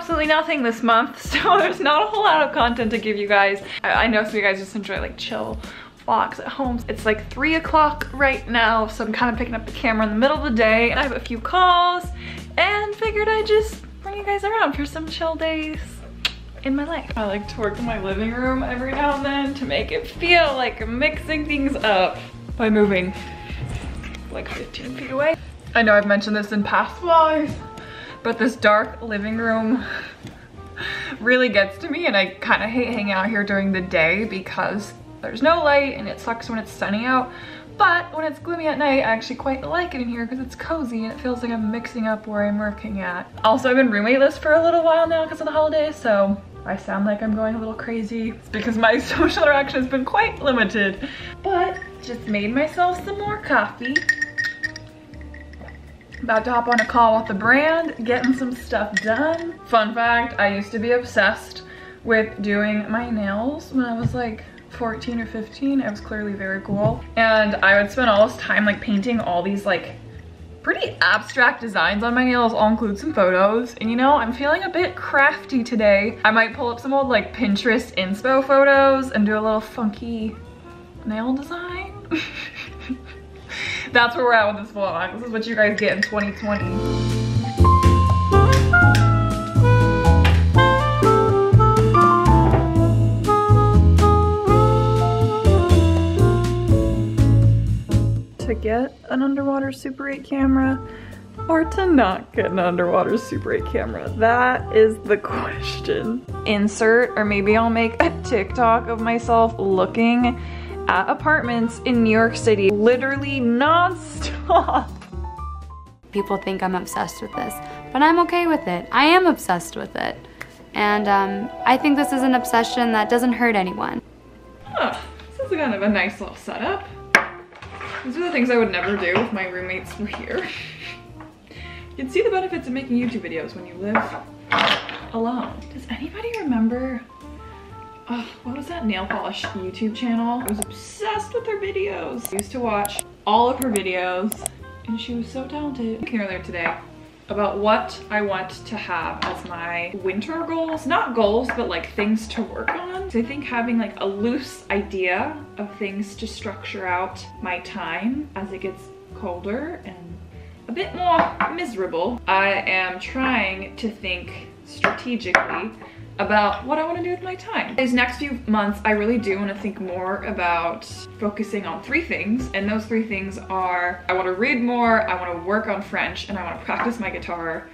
absolutely nothing this month, so there's not a whole lot of content to give you guys. I know some of you guys just enjoy like chill vlogs at home. It's like 3 o'clock right now, so I'm kind of picking up the camera in the middle of the day. I have a few calls and figured I'd just bring you guys around for some chill days in my life. I like to work in my living room every now and then to make it feel like I'm mixing things up by moving like 15 feet away. I know I've mentioned this in past vlogs, but this dark living room really gets to me, and I kind of hate hanging out here during the day because there's no light and it sucks when it's sunny out. But when it's gloomy at night, I actually quite like it in here because it's cozy and it feels like I'm mixing up where I'm working at. Also, I've been roommateless for a little while now because of the holidays, so I sound like I'm going a little crazy. It's because my social interaction has been quite limited. But just made myself some more coffee. About to hop on a call with the brand, getting some stuff done. Fun fact, I used to be obsessed with doing my nails when I was like 14 or 15. It was clearly very cool. And I would spend all this time like painting all these like pretty abstract designs on my nails. I'll include some photos. And you know, I'm feeling a bit crafty today. I might pull up some old like Pinterest inspo photos and do a little funky nail design. That's where we're at with this vlog. This is what you guys get in 2020. To get an underwater Super 8 camera or to not get an underwater Super 8 camera? That is the question. Insert, or maybe I'll make a TikTok of myself looking at apartments in New York City, literally non-stop. People think I'm obsessed with this, but I'm okay with it. I am obsessed with it. And I think this is an obsession that doesn't hurt anyone. Huh, this is kind of a nice little setup. These are the things I would never do if my roommates were here. You can see the benefits of making YouTube videos when you live alone. Does anybody remember, what was that nail polish YouTube channel? I was obsessed with her videos. I used to watch all of her videos and she was so talented. Thinking earlier today about what I want to have as my winter goals. Not goals, but like things to work on. So I think having like a loose idea of things to structure out my time as it gets colder and a bit more miserable. I am trying to think strategically about what I want to do with my time. These next few months, I really do want to think more about focusing on 3 things. And those 3 things are, I want to read more, I want to work on French, and I want to practice my guitar.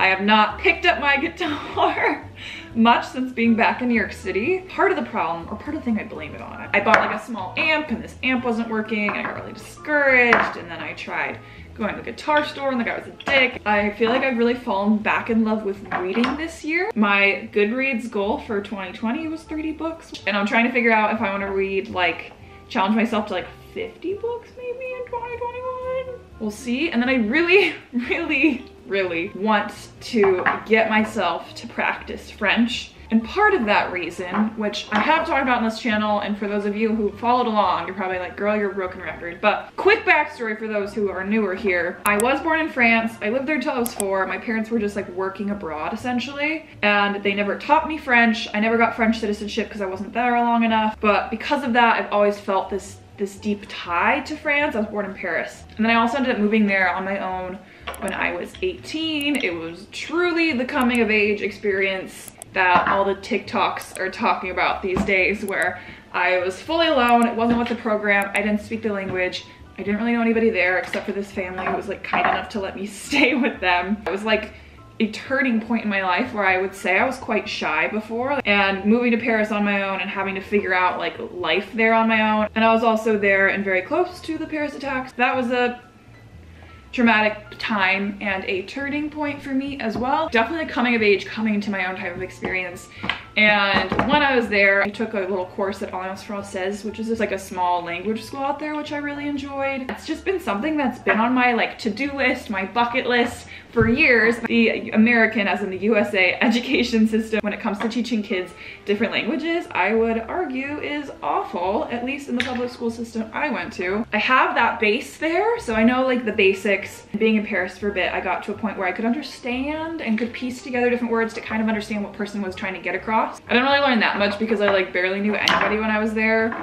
I have not picked up my guitar much since being back in New York City. Part of the problem, or part of the thing I blame it on, I bought like a small amp and this amp wasn't working. I got really discouraged, and then I tried going to the guitar store and the guy was a dick. I feel like I've really fallen back in love with reading this year. My Goodreads goal for 2020 was 30 books. And I'm trying to figure out if I want to read, like, challenge myself to like 50 books maybe in 2021. We'll see. And then I really want to get myself to practice French. And part of that reason, which I have talked about on this channel, and for those of you who followed along, you're probably like, girl, you're a broken record. But quick backstory for those who are newer here. I was born in France. I lived there until I was 4. My parents were just like working abroad essentially, and they never taught me French. I never got French citizenship because I wasn't there long enough. But because of that, I've always felt this deep tie to France. I was born in Paris. And then I also ended up moving there on my own when I was 18. It was truly the coming of age experience that all the TikToks are talking about these days, where I was fully alone. It wasn't with the program. I didn't speak the language. I didn't really know anybody there except for this family who was like kind enough to let me stay with them. It was like a turning point in my life where I would say I was quite shy before, and moving to Paris on my own and having to figure out like life there on my own. And I was also there and very close to the Paris attacks. That was a traumatic time and a turning point for me as well. Definitely coming of age, coming into my own type of experience. And when I was there, I took a little course at Alliance Française, which is just like a small language school out there, which I really enjoyed. It's just been something that's been on my like to-do list, my bucket list For years, the American, as in the USA, education system when it comes to teaching kids different languages, I would argue is awful, at least in the public school system I went to. I have that base there, so I know like the basics. Being in Paris for a bit, I got to a point where I could understand and could piece together different words to kind of understand what person was trying to get across. I didn't really learn that much because I like barely knew anybody when I was there,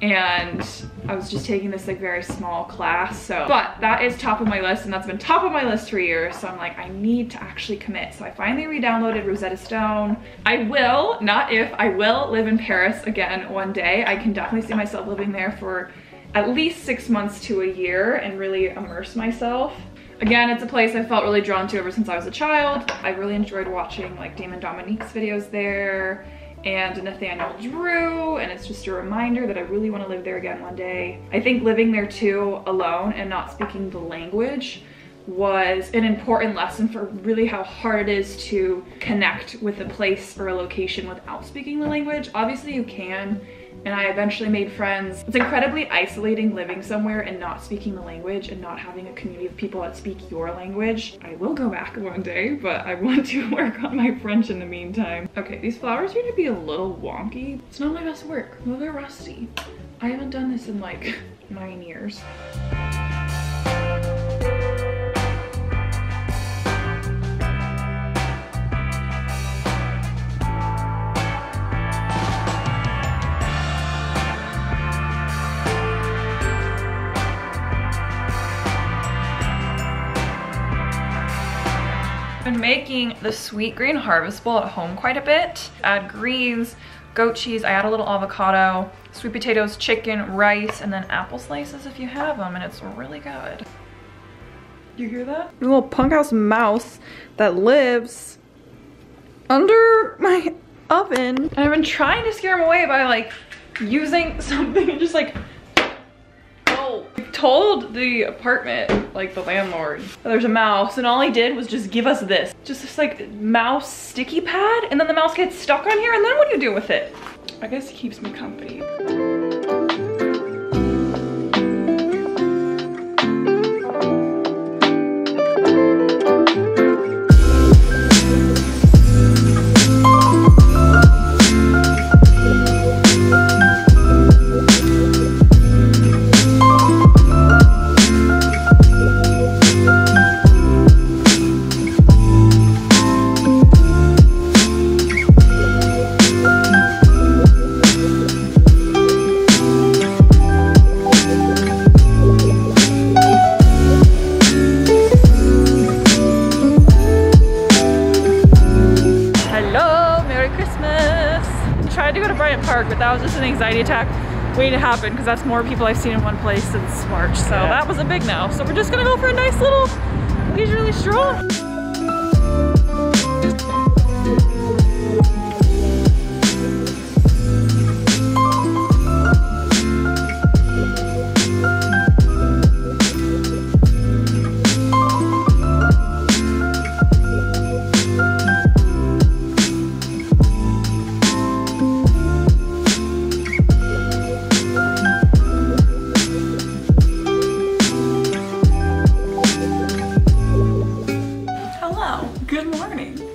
and I was just taking this like very small class. So, but that is top of my list, and that's been top of my list for years. So I'm like, I need to actually commit. So I finally re-downloaded Rosetta Stone. I will, not if, I will live in Paris again one day. I can definitely see myself living there for at least 6 months to a year and really immerse myself. Again, it's a place I felt really drawn to ever since I was a child. I really enjoyed watching like Damon Dominique's videos there and Nathaniel Drew, and it's just a reminder that I really want to live there again one day. I think living there too alone and not speaking the language was an important lesson for really how hard it is to connect with a place or a location without speaking the language. Obviously you can, and I eventually made friends. It's incredibly isolating living somewhere and not speaking the language and not having a community of people that speak your language. I will go back one day, but I want to work on my French in the meantime. Okay, these flowers are gonna be a little wonky. It's not my best work. Well, they're rusty. I haven't done this in like 9 years. Been making the sweet green harvest bowl at home quite a bit. Add greens, goat cheese, I add a little avocado, sweet potatoes, chicken, rice, and then apple slices if you have them, and it's really good. You hear that? A little punk house mouse that lives under my oven. And I've been trying to scare him away by like using something and just like, oh. I told the apartment, like the landlord, there's a mouse, and all he did was just give us this. Just this like mouse sticky pad, and then the mouse gets stuck on here, and then what do you do with it? I guess he keeps me company. But that was just an anxiety attack waiting to happen because that's more people I've seen in one place since March. So yeah. That was a big no. So we're just gonna go for a nice little leisurely stroll.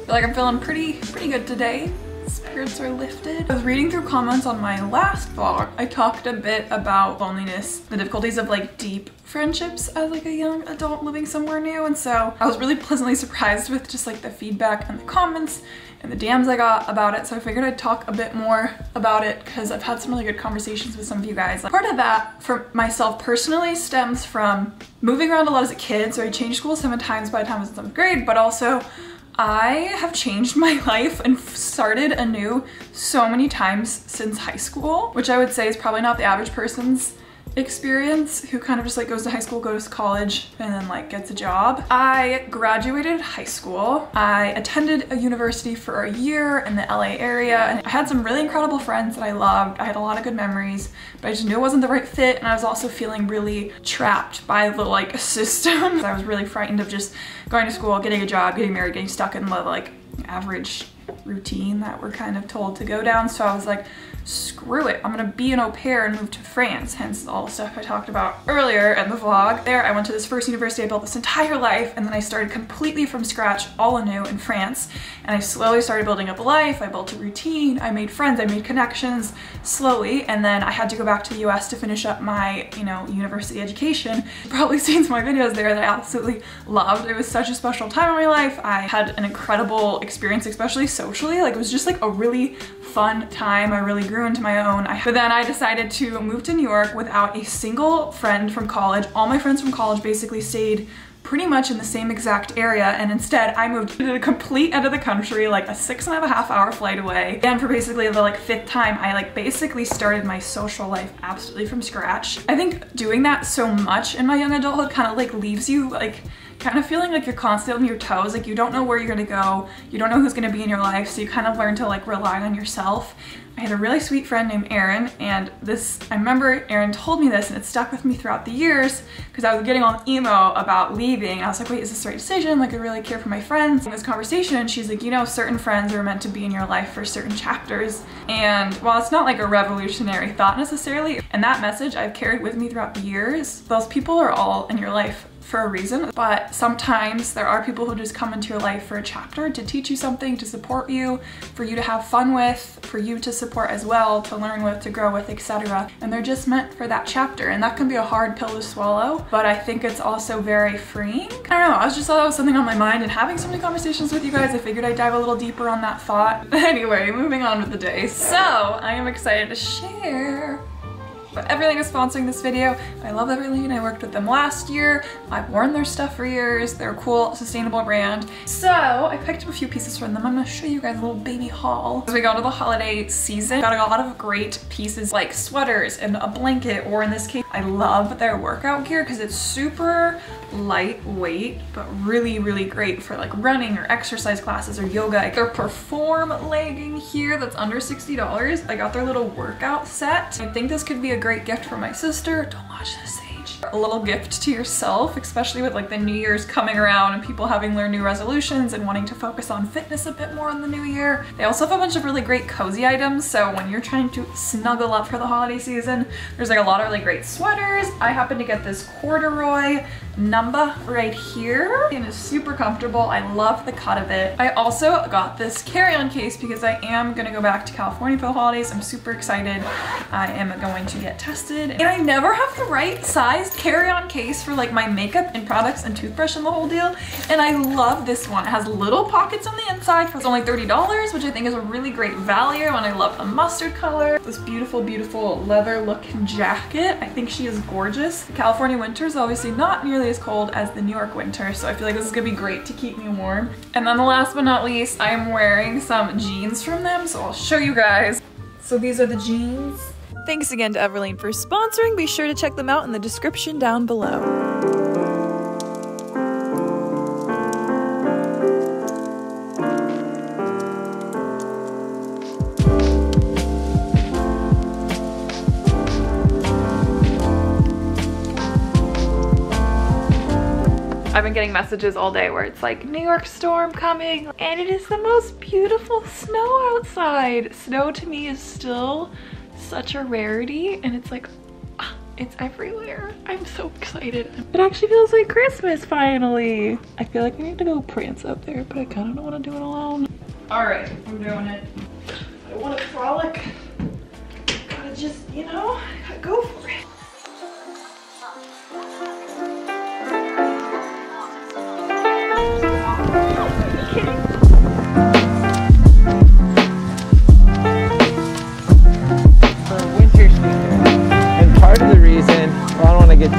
Like I'm feeling pretty good today. Spirits are lifted. I was reading through comments on my last vlog. I talked a bit about loneliness, the difficulties of like deep friendships as like a young adult living somewhere new, and so I was really pleasantly surprised with just like the feedback and the comments and the DMs I got about it. So I figured I'd talk a bit more about it because I've had some really good conversations with some of you guys. Part of that for myself personally stems from moving around a lot as a kid. So I changed schools 7 times by the time I was in 7th grade, but also I have changed my life and started anew so many times since high school, which I would say is probably not the average person's experience who kind of just like goes to high school, goes to college, and then like gets a job. I graduated high school. I attended a university for a year in the LA area, and I had some really incredible friends that I loved. I had a lot of good memories, but I just knew it wasn't the right fit, and I was also feeling really trapped by the like system. I was really frightened of just going to school, getting a job, getting married, getting stuck in the like average routine that we're kind of told to go down. So I was like, screw it, I'm gonna be an au pair and move to France, hence all the stuff I talked about earlier in the vlog. There, I went to this first university I built this entire life, and then I started completely from scratch, all anew in France, and I slowly started building up a life. I built a routine, I made friends, I made connections slowly, and then I had to go back to the US to finish up my, you know, university education. You've probably seen some of my videos there that I absolutely loved. It was such a special time in my life. I had an incredible experience, especially socially. Like, it was just like a really fun time. I really grew into my own. But then I decided to move to New York without a single friend from college. All my friends from college basically stayed pretty much in the same exact area, and instead I moved to the complete end of the country, like a 6.5 hour flight away. And for basically the like 5th time, I like basically started my social life absolutely from scratch. I think doing that so much in my young adulthood kind of like leaves you like kind of feeling like you're constantly on your toes, like you don't know where you're gonna go, you don't know who's gonna be in your life, so you kind of learn to like rely on yourself. I had a really sweet friend named Erin, and I remember Erin told me this and it stuck with me throughout the years because I was getting all emo about leaving. I was like, wait, is this the right decision? Like, I really care for my friends. In this conversation, she's like, you know, certain friends are meant to be in your life for certain chapters. And while it's not like a revolutionary thought necessarily, and that message I've carried with me throughout the years, those people are all in your life for a reason, but sometimes there are people who just come into your life for a chapter to teach you something, to support you, for you to have fun with, for you to support as well, to learn with, to grow with, etc. And they're just meant for that chapter, and that can be a hard pill to swallow, but I think it's also very freeing. I don't know, I just thought that was something on my mind, and having so many conversations with you guys, I figured I'd dive a little deeper on that thought. Anyway, moving on with the day. So I am excited to share. But Everlane is sponsoring this video. I love Everlane. I worked with them last year. I've worn their stuff for years. They're a cool, sustainable brand. So I picked up a few pieces from them. I'm gonna show you guys a little baby haul. As we go into the holiday season, got a lot of great pieces like sweaters and a blanket, or in this case, I love their workout gear because it's super lightweight, but really, really great for like running or exercise classes or yoga. Their Perform legging here that's under $60. I got their little workout set. I think this could be a great gift for my sister. Don't watch this age. A little gift to yourself, especially with like the New Year's coming around and people having their new resolutions and wanting to focus on fitness a bit more in the new year. They also have a bunch of really great cozy items, so when you're trying to snuggle up for the holiday season, there's like a lot of really great sweaters. I happen to get this corduroy number right here, and it's super comfortable. I love the cut of it. I also got this carry-on case because I am gonna go back to California for the holidays. I'm super excited. I am going to get tested, and I never have the right sized carry-on case for like my makeup and products and toothbrush and the whole deal, and I love this one. It has little pockets on the inside. It's only $30, which I think is a really great value, and I love the mustard color. This beautiful, beautiful leather looking jacket. I think she is gorgeous. The California winter is obviously not nearly as cold as the New York winter, so I feel like this is gonna be great to keep me warm. And then the last but not least, I am wearing some jeans from them, so I'll show you guys. So these are the jeans. Thanks again to Everlane for sponsoring. Be sure to check them out in the description down below. I've been getting messages all day where it's like, New York storm coming, and it is the most beautiful snow outside. Snow to me is still such a rarity, and it's like, it's everywhere. I'm so excited. It actually feels like Christmas finally. I feel like I need to go prance up there, but I kind of don't want to do it alone. All right, I'm doing it. I want to frolic. Gotta just, you know, gotta go for it. Part of the reason, well, I don't want to get too...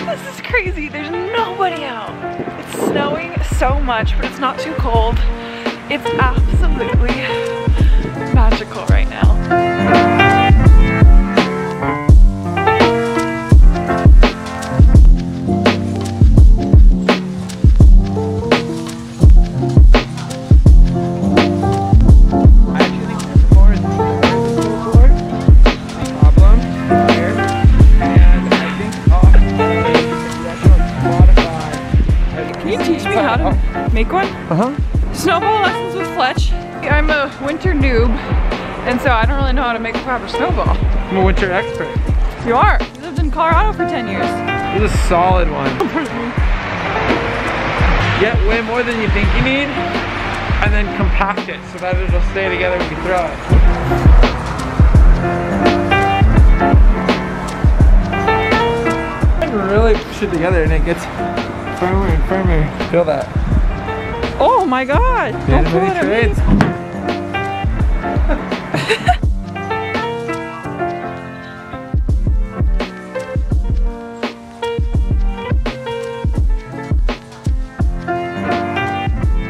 This is crazy, there's nobody out. It's snowing so much, but it's not too cold. It's absolutely magical right now. I actually think there's more in the store. No problem. There. make one? Snowball lessons with Fletch. I'm a winter noob, and so I don't really know how to make a proper snowball. I'm a winter expert. You are. You lived in Colorado for 10 years. This is a solid one. Get way more than you think you need, and then compact it so that it'll stay together when you throw it. Really push it together and it gets firmer and firmer. Feel that? Oh my god! Don't pull it at me.